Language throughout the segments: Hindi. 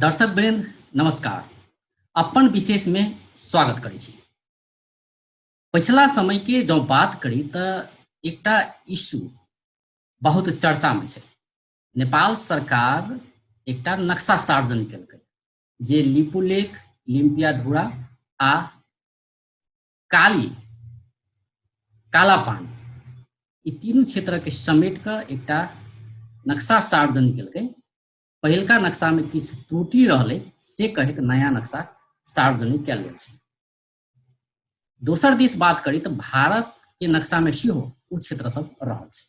दर्शक वृंद नमस्कार। अपन विशेष में स्वागत करै छी। पिछला समय के जो बात करी तो एकटा इशू बहुत चर्चा में है। नेपाल सरकार एकटा नक्शा सार्वजनिक केलकै जे लिपुलेख, लिम्पियाधुरा आ काला पानी ई तीनू क्षेत्र के समेट कर एकटा नक्शा सार्वजनिक केलकै। पहिलका नक्शा में किछु त्रुटि रहलै से कहैत नया नक्शा सार्वजनिक कयल गेल छै। दोसर दिस बात करी तो भारत के नक्शा में सेहो ओ क्षेत्र सब रहल छै।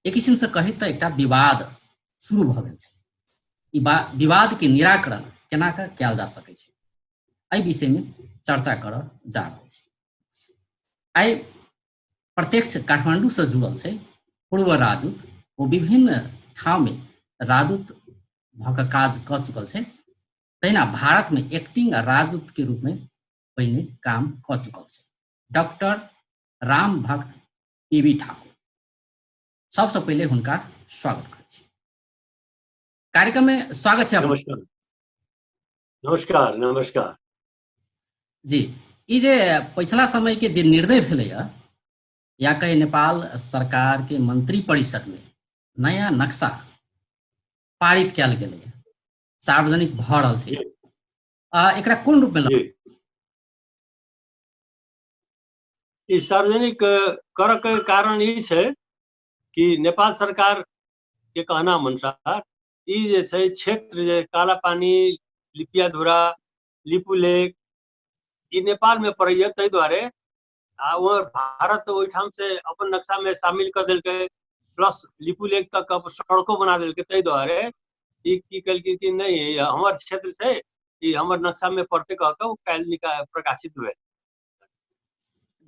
एक किस्म से कही तो एकटा विवाद शुरू भ गेल छै। ई विवाद के निराकरण केना के कयल जा सकै छै, एहि विषय में चर्चा कर जा रहल छै। आई प्रत्यक्ष काठमांडू से जुड़ल छै पूर्व राजदूत, वो विभिन्न ठाव में राजदूत भऽ काज क चुकल छै। तहिना भारत में एक्टिंग राजदूत के रूप में पहले काम क चुकल छै डॉक्टर राम भक्त पीवी ठाकुर। सबसे पहले हुनका स्वागत करै छी। कार्यक्रम में स्वागत है। नमस्कार नमस्कार नमस्कार जी। ई जे पिछला समय के जे निर्णय भेलै या कहे नेपाल सरकार के मंत्री परिषद में नया नक्शा पारित कयल गेलै, सार्वजनिक भ रहल छै, एकरा कोन रूप में ई सार्वजनिक करऽ के कारण ई छै कि नेपाल सरकार के कहना अनुसार ई जे छै क्षेत्र जे काला पानी, लिपियाधुरा, लिपुलेख ई नेपाल में पड़ैया, ताहि दुआरे भारत ओहिठाम से अपन नक्शा में शामिल कर देलकै, प्लस लिपुलेख तक सड़कों बना देलकै। ताहि दुआरे ई की कहलकै कि नहीं हमर क्षेत्र से ई हमर नक्शा में पड़ते कह के काल्हि प्रकाशित हुए।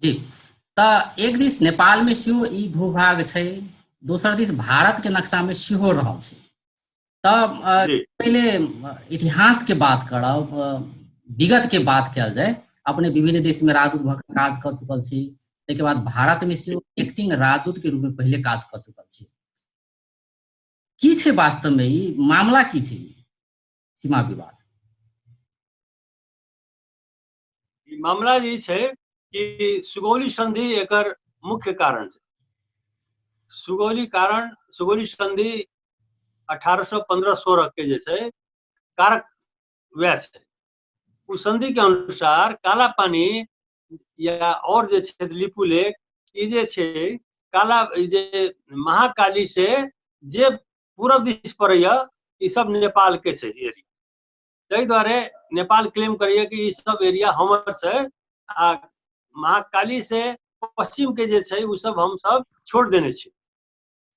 जी। तो एक दिस नेपाल में सेहो ई भूभाग छै, दोसर दिस भारत के नक्शा में सेहो रहल छै। तब पहले इतिहास के बात करब, विगत के बात कयल जाए। अपने विभिन्न देश में राजदूत भऽ के काज कर चुकल छी, ताहि के बाद भारत में सेहो एक्टिंग राजदूत के रूप में पहले काज कर चुकल छी। की छै वास्तव में ई मामला की छै सीमा विवाद? ई मामला ई छै कि सुगौली संधि एकर मुख्य कारण छै। सुगौली संधि 1815-16 के जे छै कारक वैह छै। उस संधि के अनुसार काला पानी या और जे छै लिपुलेख ई जे छै काला जे महाकाली से जे पूरब दिश पड़ैया ई सब नेपाल के छै एरिया। ताहि दुआरे नेपाल क्लेम करैया कि ई सब एरिया हमर छै, आ महाकाली से पश्चिम के जे छै उ सब हम सब छोड़ देने छी।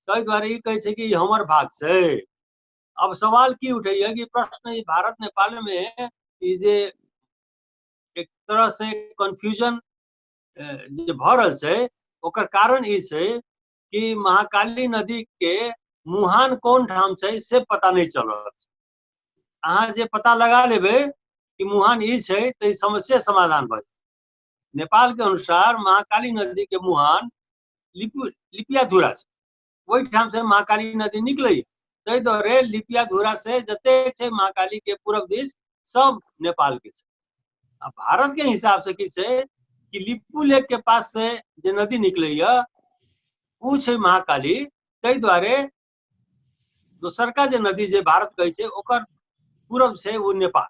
ताहि दुआरे ई कहै छै कि हमर भाग छै। अब सवाल की उठैया कि प्रश्न ई भारत नेपाल में ई जे एक तरह से कंफ्यूजन जे भ रहल छै ओकर कारण ई छै कि महाकाली नदी के मुहान कोन ठाम छै से पता नहीं चल रहल छै। अहाँ जे पता लगा लेबै कि मुहान ई छै तो समस्या समाधान भ जाए। नेपाल के अनुसार महाकाली नदी के मुहान लिपियाधुरा छै, वही ठाम से महाकाली नदी निकलै। ताहि दुआरे लिपियाधुरा से जते छै महाकाली के पूरब दिश सब नेपाल के छै। अब भारत के हिसाब से की छै कि लिपुलेख के पास से जे नदी निकलैया उ छै महाकाली। ताहि दुआरे दोसरका जे नदी जे भारत कहै छै ओकर पूरब से वो नेपाल।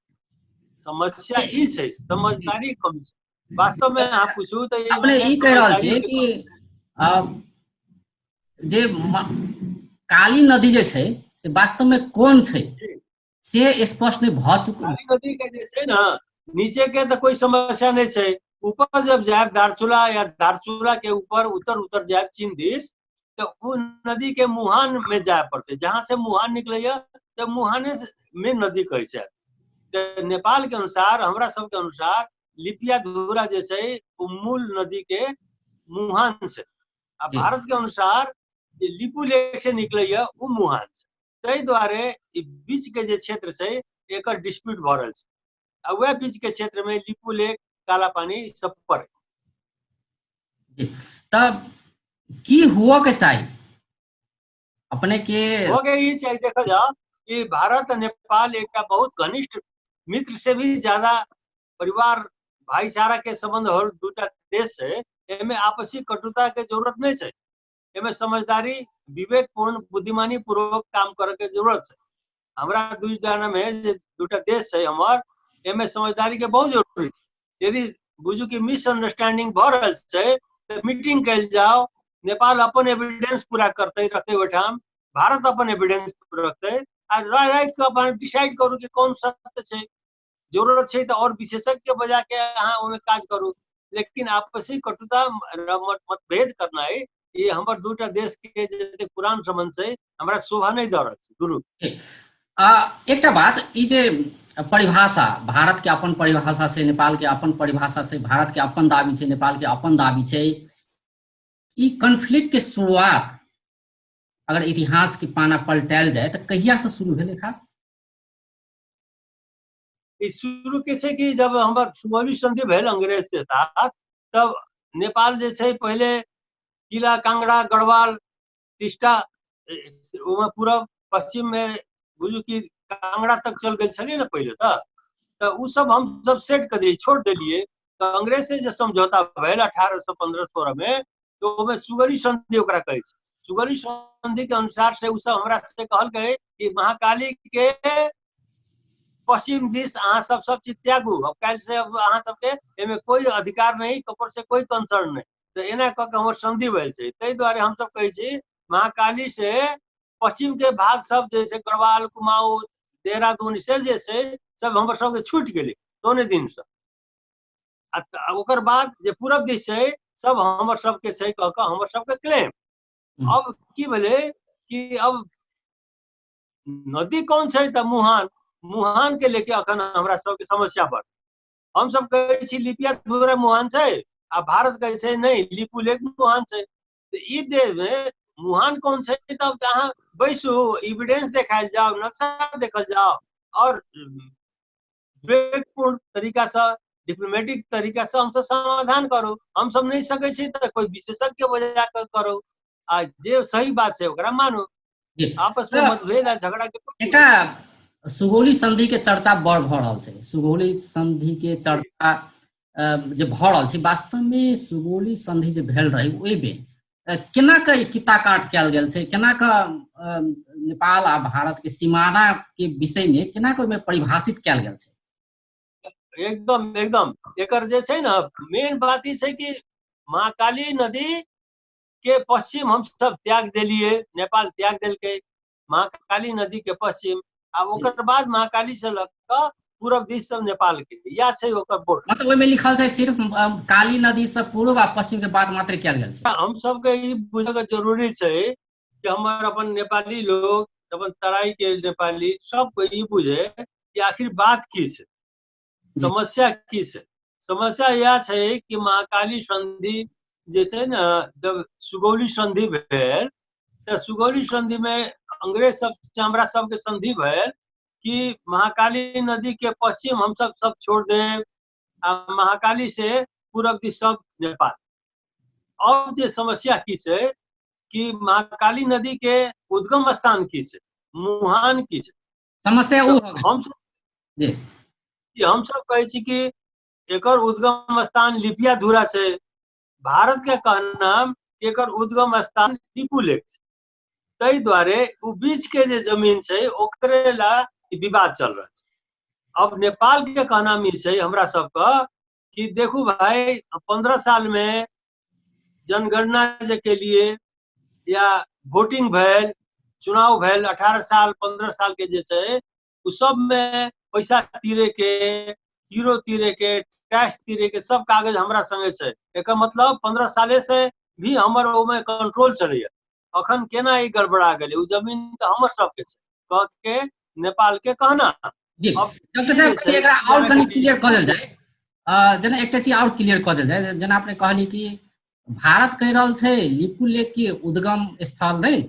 समस्या ई छै, समझदारी कम छै। वास्तव में अहाँ पूछू तो अपने ई कह रहल छियै कि जे काली नदी जे छै से वास्तव में कोन छै से स्पष्ट नहीं भ चुकल। काली नदी के जे छै ना नीचे के तो कोई समस्या नहीं छै। ऊपर जब जाए दारचूला या दारचूला के ऊपर उतर जाए चीन दिश तो वो नदी के मुहान में जाए पड़ते। जहां से मुहान निकलैया तो मुहाने में नदी कहै छै। तो नेपाल के अनुसार, हमरा सब के अनुसार लिपियाधुरा जे छै वो मूल नदी के मुहान से, आ भारत के अनुसार जे लिपुलेख से निकलैया वो मुहान से। ताहि दुआरे ई बीच के जे क्षेत्र छै एकर डिस्प्यूट भ रहल छै। आ वह बीच के क्षेत्र में लिपुलेख, काला पानी सब पर। तब की हुआ के चाहिए अपने के? हो गए ई चाहिए देखा जाओ कि भारत और नेपाल एक बहुत घनिष्ठ मित्र से भी ज्यादा परिवार भाईचारा के संबंध हो दूटा देश है। एमे आपसी कटुता के जरूरत नहीं है, एमे समझदारी विवेकपूर्ण बुद्धिमानी पूर्वक काम करे के जरूरत है। हमारा दू जना में दूटा देश है हमार, एमे समझदारी के बहुत जरूरी है। यदि बुझू की मिसअंडरस्टैंडिंग भ रहल है तो मीटिंग कैल जाओ, नेपाल अपन एविडेंस पूरा करते रखते बैठाम, भारत अपन एविडेंस रखते आ राइट के अपन डिसाइड करू कि कौन सत्य है, जरूरत है तो और विशेषज्ञ बजा के अहाँ ओमे काज करू। लेकिन आपसी कटुता मतभेद करना है ये हमार दूटा देश के जते पुरान संबंध से हमरा शोभा नहीं दऽ रहल छै गुरु। एक बात ई जे परिभाषा भारत के अपन परिभाषा से, नेपाल के अपन परिभाषा से, भारत के अपन दाबी से, नेपाल के अपन दाबी से, ई कॉन्फ्लिक्ट के शुरुआत अगर इतिहास के पाना पलटायल जाए तो कहिया से शुरू भेलै खास? शुरू के छै कि जब हमार सुगौली संधि भेल अंग्रेज के साथ, तब नेपाल जे छै पहले किला कांगड़ा गढ़वाल तिस्टा पूरब पश्चिम में बुझू की कांगड़ा तक चल गए छलिए ना पहले तो उ सब हम सब सेट कर दिए, छोड़ दिए। तो अंग्रेज से जो समझौता भेल 1815-16 में, तो ओमे सुगौली संधि ओकरा कहै छै। सुगौली संधि के अनुसार से उ सब हमरा से कहल गए कि महाकाली के पश्चिम दिश अहाँ सब चीज त्यागू, अब कल से अब अहाँ सबके एमे कोई अधिकार नहीं, ककर से कोई कंसर्न नहीं। तो एना क के हमर संधि भेल छै। तै द्वारे हम सब कहै छी महाकाली से पश्चिम के भाग सब जैसे गढ़वाल कुमाऊं देहरादून से जैसे सब हमर सबके छूट गेलै तोने दिन से। ओकर बाद जे पूरब दिश छै सब हमर सबके छै कह के हमर सबके क्लेम। अब की भेलै कि अब नदी कौन छै त मुहान, मुहान के लेके अखन हमरा सबके समस्या बढ़। हम सब कहै छी लिपिया धुरा मुहान छै आ भारत कहै छै नहीं लिपुलेख मुहान छै। तो ई देश में मुहान कौन छै तब अहाँ बैसू, एविडेंस देखायल जाओ, नक्शा देखल जाओ और विवेकपूर्ण तरीका से डिप्लोमेटिक तरीका से हम सब समाधान करू। हम सब नहीं सकै छी तो कोई विशेषज्ञ बजा के करू आ जे सही बात छै ओकरा मानू। आपस में मतभेद आ झगड़ा के एकटा सुगौली संधि के चर्चा बड़ भ रहल छै। सुगौली संधि के चर्चा जे भ रहल छै, वास्तव में सुगौली संधि जे भेल रही ओहि में केना के किता काट कयल गेल छै, केना के नेपाल आ भारत के सीमाना के विषय में केना के ओहिमे परिभाषित कयल गेल छै? एकदम एकदम एकर जे छै ना मेन बात ई छै कि महाकाली नदी के पश्चिम हम सब त्याग दिलिए, नेपाल त्याग देलकै महाकाली नदी के पश्चिम, आ ओकर बाद महाकाली से लग के पूरब दिश सब नेपाल के या छै ओकर बॉर्डर। मतलब ओहिमे लिखल छै सिर्फ काली नदी से पूर्व आ पश्चिम के बात मात्र कयल गेल छै। हम सब के ई बुझे के जरूरी छै कि हमर अपन नेपाली लोग, अपन तराई के नेपाली सब को ई बुझे कि आखिर बात की छै, समस्या की छै। समस्या यह छै कि महाकाली संधि जे छै ना, जब सुगौली संधि भेल तो सुगौली संधि में अंग्रेज सब हमरा सब के संधि भेल कि महाकाली नदी के पश्चिम हम सब छोड़ दे, महाकाली से पूरब दिश सब नेपाल। अब जे समस्या की छै कि महाकाली नदी के उद्गम स्थान की छै, मुहान की छै। समस्या तो उ हो गेल हम सब कहै छी कि एकर उद्गम स्थान लिपिया धुरा छै। भारत के कहना एकर उद्गम स्थान लिपुलेख छै। तै द्वारे उ बीच के जे जमीन छै ओकरे ला विवाद चल रहा है। अब नेपाल के कहना में छै हमरा सबका कि देखू भाई 15 साल में जनगणना जे के लिए या वोटिंग भेल, चुनाव भेल, 18 साल 15 साल के जे छै उ सब में पैसा तीरे के, हीरो तीरे के, टैक्स तीरे के सब कागज हमरा संगे छै। एकर मतलब 15 साले से भी हमर ओमे कंट्रोल चलैया। अखन केना ई गड़बड़ा गेलै, उ जमीन त हमर सबके छै कह के नेपाल के कहना। जी डॉक्टर साहब कनि एकरा और कनि क्लियर क देल जाय, जेना एकटा चीज और क्लियर क देल जाय, जेना आपने कहली कि भारत कह रहल छै लिपुलेख के उद्गम स्थल नहीं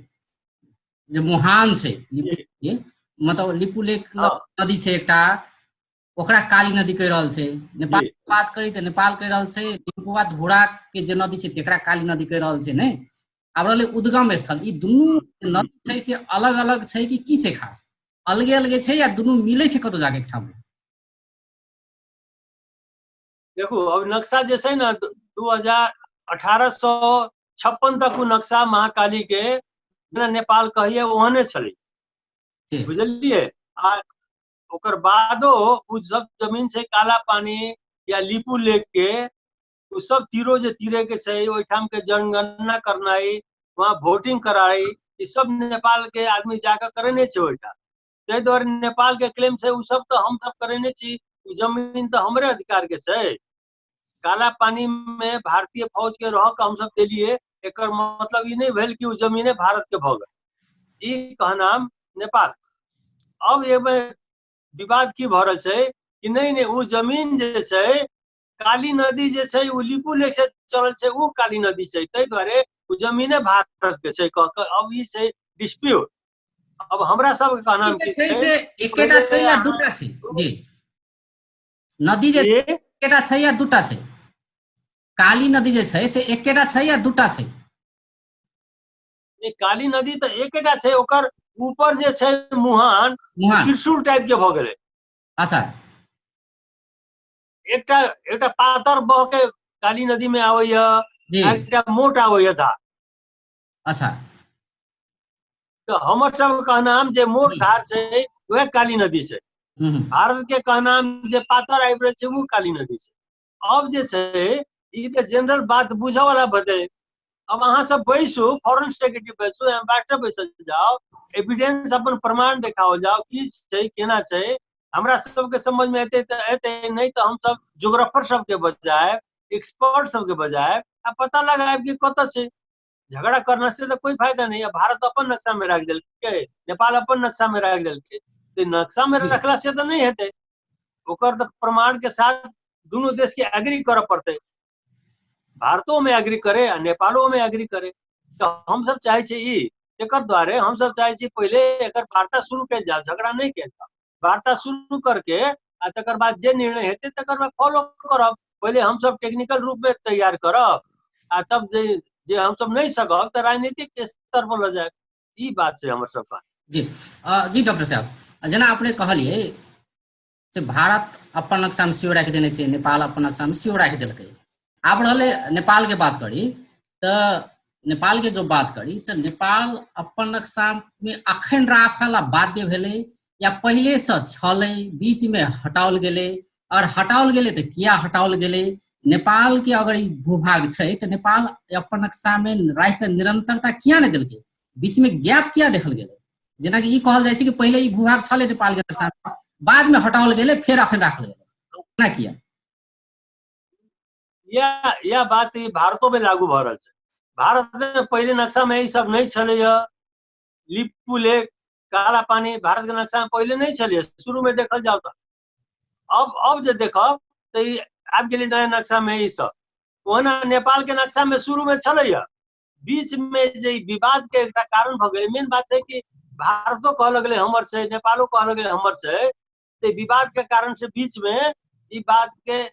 जे मुहान छै, लिपुलेख मतलब लिपुलेख नदी छै एकटा, ओकरा काली नदी कह रहल छै। नेपाल के बात करी तो नेपाल कह रहल छै लिपुआ धुरा के जे नदी छै तेकरा काली नदी कह रहल छै नहीं। आब रहलै उद्गम स्थल, ई दुनू नदी छै से अलग अलग छै कि की छै खास? अलगे अलगे छै या दुनू मिलै छै कतौ जाके एकठाम? देखो अब नक्शा जे छै ने 1856 तक वो नक्शा महाकाली के जेना नेपाल कहिए ओहने छलै, जी बुझलिए। आ ओकर बादो उ सब जमीन से काला पानी या लिपू लेक के उ सब तीरो जे तीरे के छै ओइठाम के जनगणना करनाई, वहाँ वोटिंग कराई, ई सब नेपाल के आदमी जाकर करेने छै ओइठाम। ताहि दुआरे नेपाल के क्लेम छै उ सब तो हम सब करेने छी, उ जमीन तो हमरे अधिकार के छै। काला पानी में भारतीय फौज के रह के हम सब देलिए, एकर मतलब ई नहीं भेल कि उ जमीने भारत के भ गेल, ई कहनाम नेपाल। अब एमे विवाद की भ रहल छै कि नहीं उ जमीन जे छै काली नदी जे छै उ लिपू लेक से चलल छै, उ काली नदी छै, ताहि दुआरे उ जमीने भारत के छै कह के अब ई छै डिस्प्यूट। अब हमरा सब के कहनाम की छै छै से कि एकेटा छै पहिले या दूटा छै? जी नदी जे एकेटा छै या दूटा छै? काली नदी जे छै से एकेटा छै या दूटा छै? काली नदी तो एकेटा छै, ओकर ऊपर जे छै मुहान मुहान त्रिशूल टाइप के भ गेलै। अच्छा एकटा एकटा पातर बह के काली नदी में आबैया, जी एकटा मोट आबैया धार। अच्छा तो हमर सब कहनाम जे मोट धार छै वह काली नदी छै, भारत के कहनाम जे पातर आबि रहल छै वो काली नदी छै। अब जे छै ई तो जनरल बात बुझे वाला बते। अब अहाँ सब बैसू, फॉरेन सेक्रेटरी बैसू, एम्बेसडर बैसल जाओ, एविडेंस अपन प्रमाण देखाओ जाओ की छै केना छै, हमरा सबके समझ में एते त एते, नहीं तो हम सब ज्योग्राफर सबके बजाय, एक्सपर्ट सबके बजाय आ पता लगाएब कि कत छै। झगड़ा करना से तो कोई फायदा नहीं है। भारत अपन नक्शा में राख देलकै, नेपाल अपन नक्शा में राख देलकै, तो नक्शा में रखला से तो नहीं हेतै, ओकर तो प्रमाण के साथ दोनों देश के एग्री करे पड़ते। भारतो में एग्री करे आ नेपालो में एग्री करे। तो हम सब चाहे छी ई एकर द्वारे हम सब चाहे छी पहले एकर वार्ता शुरू कैल जाए, झगड़ा नहीं कैल जाए, वार्ता शुरू करके आ तकर बाद जे निर्णय हेतै तकर बाद फॉलो करब। पहले हम सब टेक्निकल रूप में तैयार करब आ तब जे हम सब नहीं सकब तो राजनीतिक स्तर पर ल जाए, ई बात छै हमर सब बात। जी जी डॉक्टर साहब, जेना अपने कहलिए से भारत अपन नक्शा में सेहो राखि देने छै, नेपाल अपन नक्शा में सेहो राखि देलकै। आब रहलै नेपाल के बात करी तो नेपाल के जो बात करी तो नेपाल अपन नक्शा में अखन राखल आ बाध्य भेलै या पहले से छलै, बीच में हटाओल गेलै, और हटाओल गेलै तो किया हटाओल गेलै? नेपाल के अगर ई भूभाग छै तो नेपाल अपन नक्शा में राखि के निरंतरता किया नहीं देलकै? बीच में गैप किया देखल गेलै? जेना कि ई कहल जाइ छै कि पहले ई भूभाग छलै नेपाल के नक्शा में, बाद में हटाओल गेलै, फिर अखन राखल गेलै, केना किया? यह बात ई भारतो में लागू भ रहल छै। भारत में पहले नक्शा में ई सब नहीं छलैया, लिपू लेक, काला पानी भारत के नक्शा में पहले नहीं छलैया, शुरू में देखल जाओ तो। अब जे देखब तो ई आबि गेलै नया नक्शा में ई सब, ओना नेपाल के नक्शा में शुरू में छलैया, बीच में जे विवाद के एकटा कारण भ गेलै। मेन बात छै कि भारतो कह लगलै हमर छै, नेपालो कह लगलै हमर छै, तो विवाद के कारण से बीच में ई बात के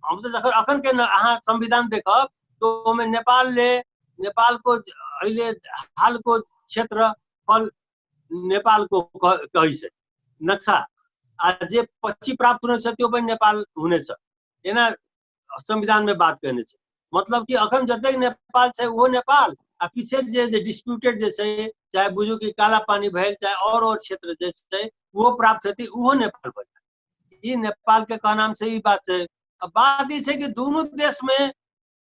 हमसे अखन के अहाँ संविधान देखब तो ओमे नेपाल को अहिले हाल को क्षेत्रफल नेपाल को कहै छै नक्शा, आ जे पछि प्राप्त हुने छ त्यो पनि नेपाल हुने छ, एना संविधान में बात कहने छै। मतलब कि अखन जतेक नेपाल छै वो नेपाल, आ पीछे जे डिस्प्यूटेड जे छै, चाहे बुझू कि काला पानी भेल चाहे और क्षेत्र जे छै वो प्राप्त हेतै, उहो नेपाल भ जाय। ई नेपाल के कहनाम से ई बात छै। अब बात ई छै कि दोनों देश में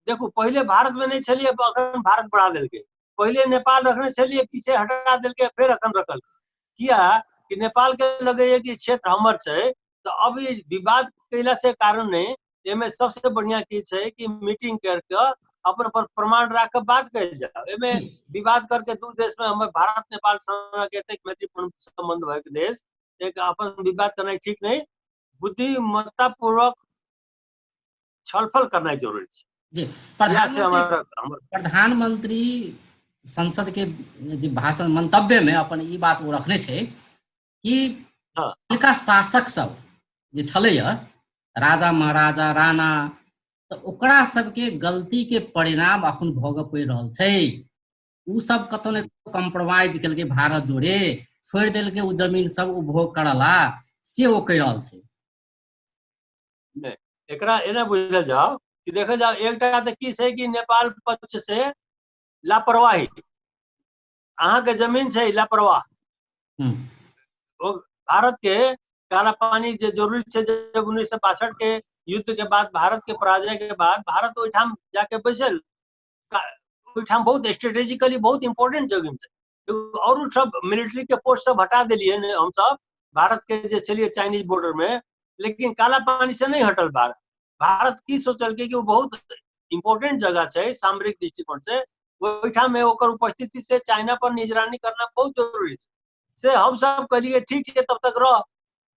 देखू, पहले भारत में नहीं छलिए, अखन भारत बढ़ा देलकै, पहले नेपाल रखने छलिए, पीछे हटा देलकै, फिर अखन रखल किया कि नेपाल के लगैया कि क्षेत्र हमर छै। तो अब ई विवाद कैला से कारण नहीं, एमे सबसे बढ़िया की छै कि मीटिंग करके अपन अपन प्रमाण राख के बात कैल जाओ। एमे विवाद करके दू देश में हमें भारत नेपाल संग एतेक मैत्रीपूर्ण संबंध भए के देश एक अपन विवाद करना ठीक नहीं, बुद्धिमत्ता पूर्वक छलफल करना जरूरी छै। जी प्रधानमंत्री संसद के जे भाषण मंतव्य में अपन ई बात वो रखने छै कि इनका शासक सब जे छलैया, राजा महाराजा राणा, तो ओकरा सबके गलती के परिणाम अखन भोगऽ पड़ि रहल छै। उ सब कतौ ने कॉम्प्रोमाइज केलकै भारत जोड़े, छोड़ देल के उ जमीन सब उपभोग करला से वो कह रहल छै। नहीं, एकरा एना बुझल जाओ कि देखल जाओ एकटा तऽ की छै कि नेपाल पक्ष से लापरवाही, अहाँ के जमीन छै लापरवाह, भारत के काला पानी जे जरूरी छै, जब 1962 के युद्ध के बाद भारत के पराजय के बाद भारत ओहिठाम जाके बैसल, ओहिठाम बहुत स्ट्रेटेजिकली बहुत इंपोर्टेंट जगह छै, और सब मिलिट्री के पोस्ट सब हटा दिलिए हम सब भारत के जे चलिए चाइनीज बॉर्डर में, लेकिन काला पानी से नहीं हटल भारत। भारत की सोचल कि वो बहुत इंपोर्टेंट जगह छै सामरिक दृष्टिकोण से, ओहिठाम में ओकर उपस्थिति से चाइना पर निगरानी करना बहुत जरूरी है से हम सब कहलिए ठीक है तब तक रह।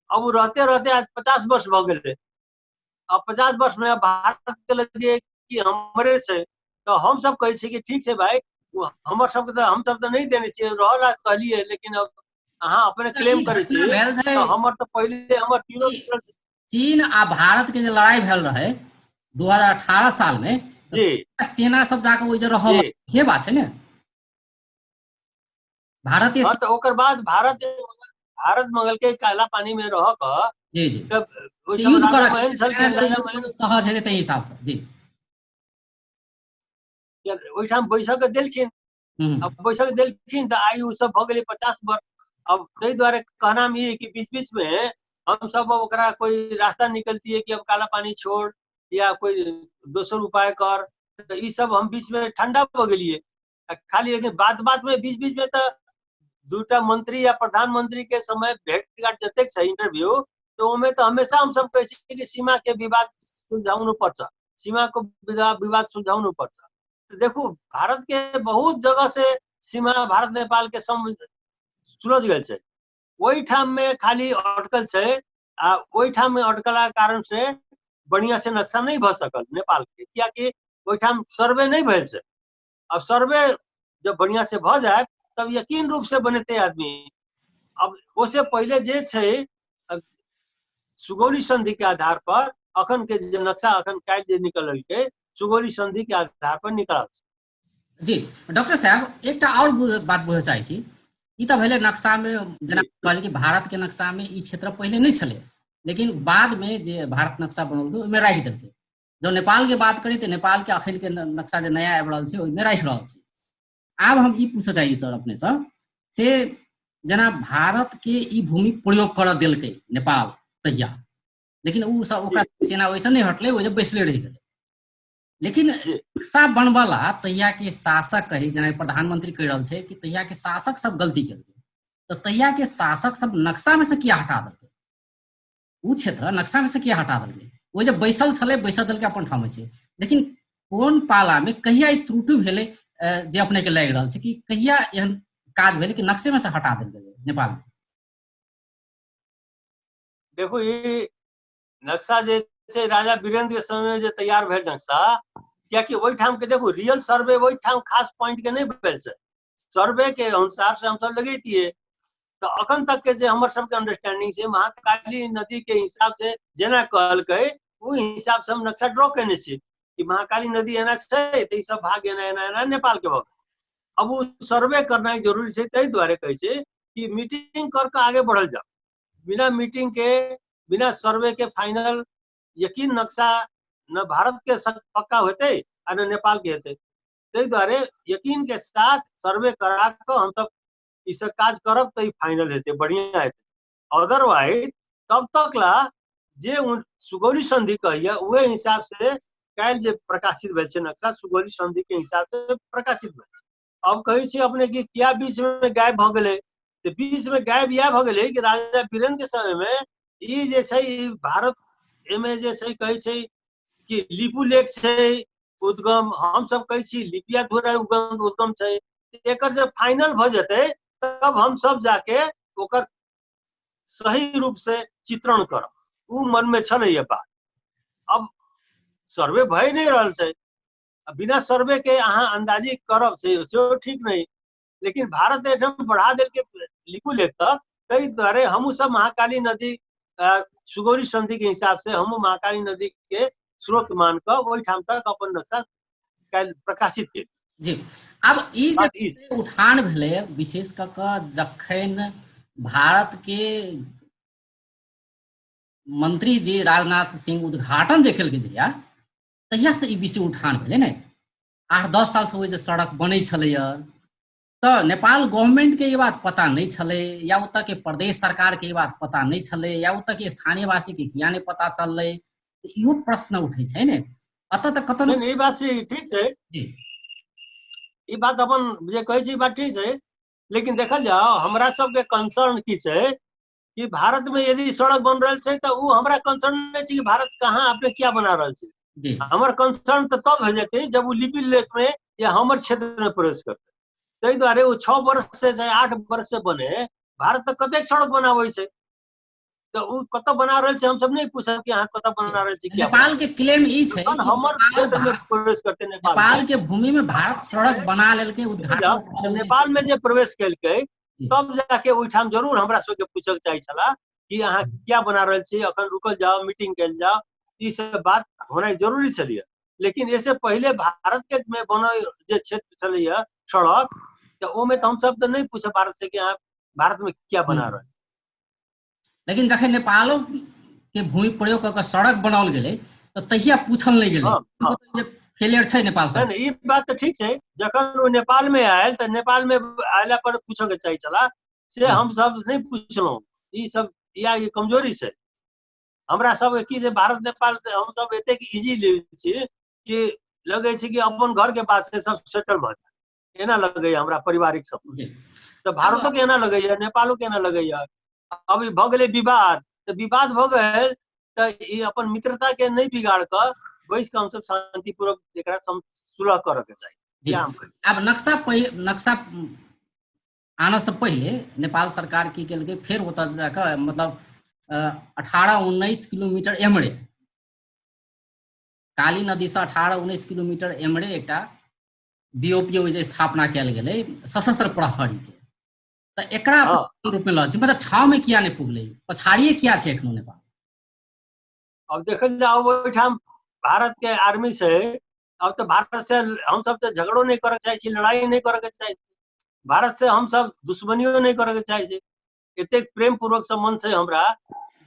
अब रहते रहते आज 50 वर्ष भ गए, अब 50 वर्ष में भारत के लगे कि हमरे से, तो हम सब कहे कि ठीक है भाई हमर सब के हम सब तो नहीं देने चाहिए रहला कहलिए, लेकिन अब अहाँ अपने क्लेम करे छी तो हमर तो पहले हमर तीनों चीन आ भारत के जे लड़ाई भेल रहे 2018 साल में, सेना सब जाके ओइ जे रहल से बात छै ने। भारत हाँ तो ओकर बाद भारत मंगल के काला पानी में रह क जी जी तब ओइ युद्ध समय राजा कर महेंद्र छल के राजा महेंद्र सहज है तै हिसाब से जी ओइठाम बैसक देलखिन, अब बैसक देलखिन तो आई उ सब भ गेलै 50 वर्ष। अब तै द्वारे कहना ई कि बीच बीच में हम सब ओकरा कोई रास्ता निकलती है कि अब काला पानी छोड़ या कोई दोसर उपाय कर, तो ई सब हम बीच में ठंडा भ गेलिए खाली। लेकिन बात में बीच बीच में तो दूटा मंत्री या प्रधानमंत्री के समय भेंट घाट जतेक छै इंटरव्यू, तो ओमे तो हमेशा हम सब कहै छी कि सीमा के विवाद सुलझाउनु पर्छ, सीमा को विवाद सुलझाउनु पर्छ। तो देखो भारत के बहुत जगह से सीमा भारत नेपाल के सुलझ गए छै, वही ठाम में खाली अटकल छै, आ वही ठाम में अटकला कारण से बढ़िया से नक्शा नहीं भ सकल नेपाल के, कियाकि वही ठाम सर्वे नहीं भेल छै। अब सर्वे जब बढ़िया से भ जाए तब यकीन रूप से बनेते आदमी। अब उससे पहले जे छै सुगौली संधि के आधार पर अखन के जे नक्शा अखन काल जे निकलल के सुगौली संधि के आधार पर निकलल छै। जी डॉक्टर साहब एकटा और बात बुझे चाहे छी, ई त भेले नक्शा में जेना कहली कि भारत के नक्शा में ई क्षेत्र पहले नहीं छले, लेकिन बाद में जे भारत नक्शा बनल ओहिमे राखि देलकै। जब नेपाल के बात करी तो नेपाल के अखन के नक्शा जो नया आबि रहल छै ओहिमे राखि रहल छै। आब हम ई पूछे चाहिए सर अपने से जना भारत के ई भूमि प्रयोग कर दिलकै नेपाल तहिया, लेकिन उ सब ओकरा सेना वैसे नहीं हटले, वो जब बैसले रह गए। लेकिन नक्शा बनवाला तहिया के शासक कही जेना प्रधानमंत्री कह रहल छै कि तहिया के शासक सब गलती केलकै, तो तहिया के शासक सब नक्शा में से किया हटा देलकै, उ क्षेत्र नक्शा में से किया हटा देलकै? वो जब बैसल छले बैसल देलकै अपन ठाम छै, लेकिन कोन पाला में कहिया ई त्रुटि भेलै जे अपने के लागि रहल छै कि कहिया एहन काज भेलै कि नक्शे में से हटा देल गेलै नेपाल में? देखो ये नक्शा जे छै राजा वीरेंद्र के समय में जे तैयार भेल नक्शा, कियाकि वही ठाम के देखो रियल सर्वे वही ठाम खास पॉइंट के नहीं भेल छै, सर्वे के अनुसार से हम सब लगेतिए। तो अखन तक के जे हमर सब के अंडरस्टैंडिंग छै महाकाली नदी के हिसाब से जेना कहलकै उ हिसाब से हम नक्शा ड्रॉ करने छी कि महाकाली नदी एना छै त ई सब भाग एना एना एना नेपाल के भाग। अब उ सर्वे करना जरूरी छै, तै द्वारे कहै छै कि मीटिंग करके आगे बढ़ल जाओ। बिना मीटिंग के बिना सर्वे के फाइनल यकीन नक्शा न भारत के पक्का होते आ न नेपाल के हेते। तै द्वारे यकीन के साथ सर्वे करा के हम सब ई सब काज करब त फाइनल हेते, बढ़िया हेते। अदरवाइज तब तक ला जे सुगौली संधि कहिए उहे हिसाब से काल जे प्रकाशित भेल छै नक्शा सुगौली संधि के हिसाब से प्रकाशित भेल छै। अब कहे छी अपने कि किया बीच में गायब भ गेलै, तो बीच में गायब इएह भ गेलै कि राजा वीरेंद्र के समय में ई जे छै भारत एमे जे छै कहै छै कि लिपू लेक छै उद्गम, हम सब कहै छी लिपियाधुरा उद्गम छै। एकर जब फाइनल भ जेतै तब हम सब जाके ओकर सही रूप से चित्रण करब, उ मन में छल ये बात। अब सर्वे भय नहीं रहल छै, बिना सर्वे के अहाँ अंदाजी करब से ठीक नहीं, लेकिन भारत एकदम बढ़ा देल के लिपू लेक तक, तै द्वारे हम सब महाकाली नदी सुगौली संधि के हिसाब से हम महाकाली नदी के स्रोत मान कर वही ठाम तक अपन नक्शा प्रकाशित केली। जी अब ई जे उठान भेलै विशेष क जखन भारत के मंत्री जी राजनाथ सिंह उद्घाटन जे केलकै जहिया तहिया से ई विषय उठान भेलै ने। 8-10 साल से ओहि जे सड़क बनै छलैया तऽ नेपाल गवर्नमेंट के ई बात पता नहीं छलै, या ओतऽ के प्रदेश सरकार के ई बात पता नहीं छलै, या ओतऽ के स्थानीय वासी के किया नहीं पता चललै, इहो प्रश्न उठै छै ने। अतः तऽ कतौ नहीं ई बात से ठीक है, ई बात अपन जे कहै छै ई बात ठीक है, लेकिन देखल जाओ हमरा सबके कंसर्न की है कि भारत में यदि सड़क बन रहा है तो वो हमरा कंसर्न नहीं है कि भारत कहाँ अपने क्या बना रहा है। हमर कंसर्न तो तब हो जाते जब वो लिपि लेख में या हमर क्षेत्र में प्रवेश करते। ताहि दुआरे वो 6 वर्ष से चाहे 8 वर्ष से बने भारत तक कतेक सड़क बनावे छै, तो वो कत बना रहे छै हम सब नहीं पूछब कि अहाँ कत बना रहे छी, क्या नेपाल के क्लेम ई छै कि हमर क्षेत्र में प्रवेश करते नेपाल के भूमि में भारत सड़क बना लेलकै, उद्घाटन नेपाल में जे प्रवेश केलकै तब जाके ओइठाम जरूर हमरा सबके पूछक चाही छला कि अहाँ क्या बना रहे छी, अखन रुकल जाओ, मीटिंग कैल जाओ, ई सब बात होना जरूरी छलिए। लेकिन इससे पहले भारत के में बनल जे क्षेत्र छलिए सड़क, तो ओ में तो हम सब तो नहीं पूछे भारत से कि अहाँ भारत में क्या बना रहे। लेकिन जखन नेपालो के भूमि प्रयोग करके सड़क बनाओल गेलै तो तहिया पूछल नहीं गेलै, फेलियर छै नेपाल से। नहीं, ई बात तो ठीक है, जखन वो नेपाल में आयल तो नेपाल में आयला पर पूछे के चाहिए छला, से हम सब नहीं पूछलौं। ई सब या ये कमजोरी से हमरा सब की जे भारत नेपाल हम सब एतेक इजी ले छी कि लगे छै कि अपन घर के बात से सब सेटल भ जाए, एना लगे हमरा पारिवारिक सब। तो भारतो के एना लगे, नेपालो के एना लगे। अभी भ गेलै विवाद, तो विवाद भ गेल तो ई अपन मित्रता के नहीं बिगाड़ कर बैस के हम सब शांतिपूर्वक एकरा सुलह करे के चाहिए। अब नक्शा आने से पहले नेपाल सरकार की केलकै, फिर ओतऽ जाकर मतलब 18-19 किलोमीटर एमरे काली नदी से 18-19 किलोमीटर एमरे एकटा बीओपी जे स्थापना कैल गेलै सशस्त्र प्रहरी के, तो एकरा रूप में लऽ छै, मतलब ठाव में किया नहीं पुगलै, पछाड़िए किया छै एखनो नेपाल। अब देखल जाओ ओइठाम भारत के आर्मी से, अब तो भारत से हम सब तो झगड़ो नहीं करे चाहे छी, लड़ाई नहीं करे के चाहे छी, भारत से हम सब दुश्मनियों नहीं करे के चाहे छी, एतेक प्रेम पूर्वक संबंध से हमरा,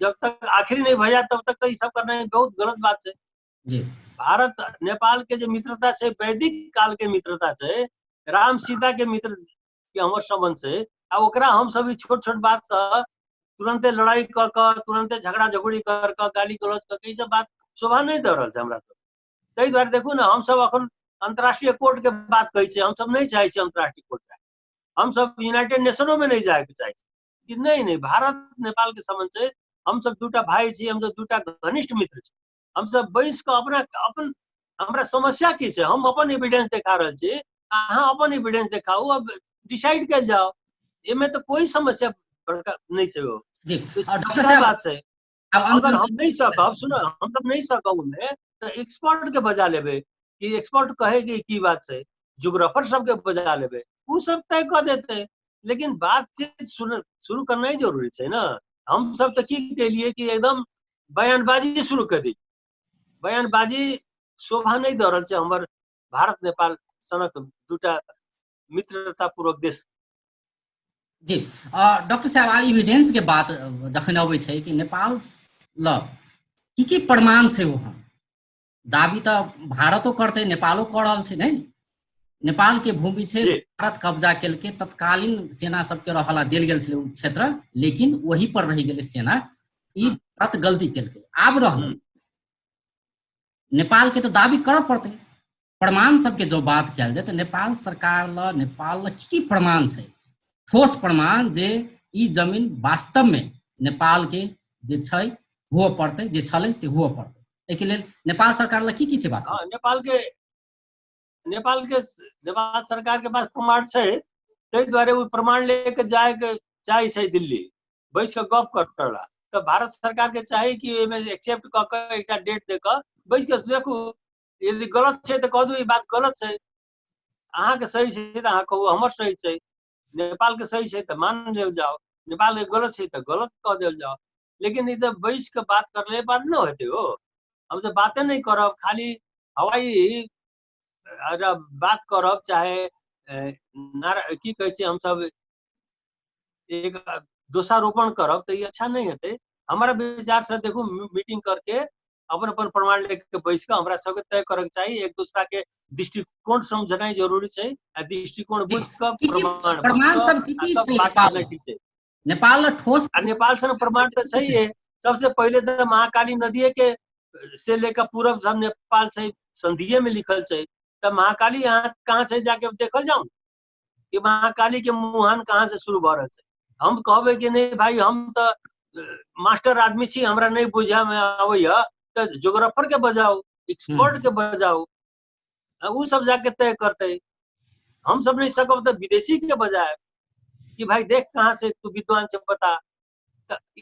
जब तक आखिरी नहीं भैया तब तक तो ये सब करना बहुत गलत बात है जी। भारत नेपाल के जो मित्रता है वैदिक काल के मित्रता है, राम सीता के मित्र के हमर संबंध से, आ ओकरा हम सब छोट छोट बात से तुरंते लड़ाई क तुरंते झगड़ा झगड़ी कर गाली गलौज कर सब बात शोभा नहीं दे रहा है हमरा सब। ताहि दुआरे देखू ना हम सब अखन अंतर्राष्ट्रीय कोर्ट के बात कहै छै, हम सब नहीं चाहे छी अंतर्राष्ट्रीय कोर्ट जाए, हम सब यूनाइटेड नेशनों में नहीं जाए के चाहे कि नहीं भारत नेपाल के संबंध से हम सब दूटा भाई छी, हम सब दूटा घनिष्ठ मित्र छी, हम सब बैस के अपना अपन हमरा समस्या की है हम अपन एविडेंस देखा रहे छी, अहाँ अपन एविडेंस दिखाऊ, अब डिसाइड कर जाओ, एमे तो कोई समस्या नहीं है। वो जी डॉक्टर साहब बात है, अगर हम नहीं सकब, सुनो हम सब नहीं सकब उनमें तो एक्सपर्ट के बजा लेबे कि एक्सपर्ट कहे की बात है, जोग्राफर सब के बजा लेबे, वो सब तय कर देते। लेकिन बातचीत शुरू करना ही जरूरी है ना। हम सब तो की केलिए कि एकदम बयानबाजी शुरू कर दी, बयानबाजी शोभा नहीं दे रहा है हमर भारत नेपाल सनक दूटा मित्रता पूर्वक देश। जी डॉक्टर साहब एविडेंस के बात जखन अबै छै कि नेपाल ल की प्रमाण छै, वहाँ दाबी तो भारतो करते नेपालो कर रहल छै नहीं, नेपाल के भूमि छै, भारत कब्जा केलकै, तत्कालीन सेना सबके रहला देल गेल छलै क्षेत्र, लेकिन वही पर रह गेलै सेना, ई भारत गलती केलकै। आब रहलै नेपाल के तो दाबी करऽ पड़तै, प्रमाण सबके जो बात कयल जाए तो नेपाल सरकार ल नेपाल ल की प्रमाण छै, ठोस प्रमाण जे ई जमीन वास्तव में नेपाल के जे छै हुअ पड़तै, जे छलै से हुअ पड़तै, एहिके लेल नेपाल सरकार ल की छै वास्तव? नेपाल सरकार के पास प्रमाण छै, ताहि दुआरे वो प्रमाण लेके जाए के चाहे छै दिल्ली बैस के गप करला, तो भारत सरकार के चाहे कि एमे एक्सेप्ट क के एकटा डेट दे के बैस के देखू, यदि गलत छै तो कह दू ई बात गलत छै, अहाँ के सही छै तो अहाँ कहू हमर सही छै, नेपाल के सही छै तो मान लेल जाओ, नेपाल के गलत छै तो गलत कह देल जाओ। लेकिन इधर बैस के बात करले बात न होते हो, हमसे बातें नहीं करब, खाली हवाई बात करब, चाहे की कहे हम सब एक दोषारोपण करब तो ये अच्छा नहीं हेतै। हमारा विचार से देखो मीटिंग करके अपन अपन प्रमाण लेके बैस के हमरा सबके तय करे के चाहिए, एक दूसरा के दृष्टिकोण समझनाइ जरूरी छै, आ दृष्टिकोण जी बुझ के की प्रमाण प्रमाण बच सब के की सब छै बात नेपाल करना ठीक छै। नेपाल ल ठोस आ नेपाल से प्रमाण तो सही है। सबसे पहले तो महाकाली नदी के से लेकर पूरब सब नेपाल से संधिये में लिखल छै, तब महाकाली यहाँ कहाँ से जाके देखल जाऊं कि महाकाली के मुहान कहाँ से शुरू भ रहल छै। हम कहबे कि नहीं भाई हम तो मास्टर आदमी छी, हमरा नहीं बुझा में आवे तो जोग्राफर के बजाओ, एक्सपर्ट के बजाओ, उ सब जाके तय करते। हम सब नहीं सकब तो विदेशी के बजाय कि भाई देख कहाँ से तू विद्वान से बता।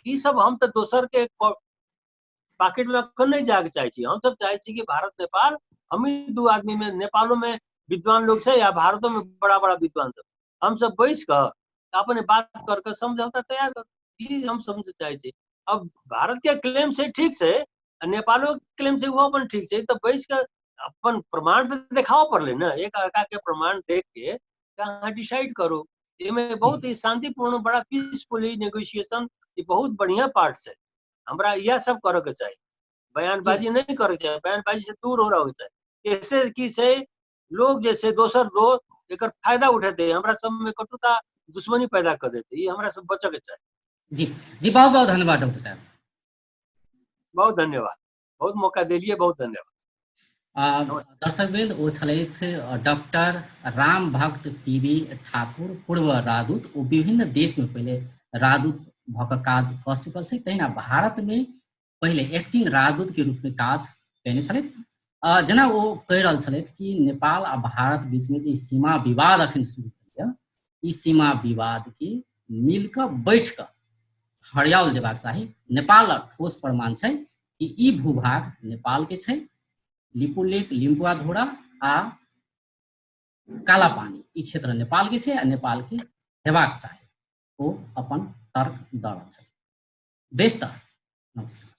ई सब हम तो दोसर के पॉकेट में अखन नहीं जाके चाहे छी। हम सब चाहे छी कि भारत नेपाल हम ही दू आदमी में, नेपालों में विद्वान लोग से या भारतों में बड़ा बड़ा विद्वान सब, हम सब बैस कर अपने बात करके समझौता तैयार कर, ई हम समझ चाहे छी। अब भारत के क्लेम से ठीक से, नेपालो के क्लेम से वो अपन ठीक से, तो बैस कर अपन प्रमाण तो दिखाओ पड़ले ना, एक अर्का के प्रमाण देख के अहाँ डिसाइड करो। इसमें बहुत ही शांतिपूर्ण बड़ा पीसफुली नेगोशिएशन, ये बहुत बढ़िया पार्ट है। हमरा यह सब करे के चाहिए, बयानबाजी नहीं करे चाहिए, बयानबाजी से दूर हो रहा चाहिए। ऐसे की से लोग जैसे दोसर लोग एक फायदा उठाते, हमरा सब में कटुता दुश्मनी पैदा कर देते, ये हमरा सब बचे के चाहिए। जी जी बहुत बहुत धन्यवाद डॉक्टर साहब, बहुत धन्यवाद, बहुत मौका दिलिए, बहुत धन्यवाद। दर्शकवृन्द ओ छलथि डॉक्टर राम भक्त पीवी ठाकुर, पूर्व राजदूत। ओ विभिन्न देश में पहले राजदूत भऽ काज कऽ चुकल छै, तहिना भारत में पहले एक्टिंग राजदूत के रूप में काज कयने छलथि। जेना ओ कहि रहल छलथि कि नेपाल आ भारत बीच में जे सीमा विवाद अखन शुरू भेलैए, ई सीमा विवाद के मिल कऽ बैठ कऽ हरियाओल जेबाक चाही। नेपाल लग ठोस प्रमाण छै कि ई भूभाग नेपाल के छै, लिपुलेक, लिम्पुवाधुरा आ कालापानी ई क्षेत्र नेपाल के छै आ नेपाल के हेबाक चाही। ओ अपन तर्क दऽ रहल छै। बेस त नमस्कार।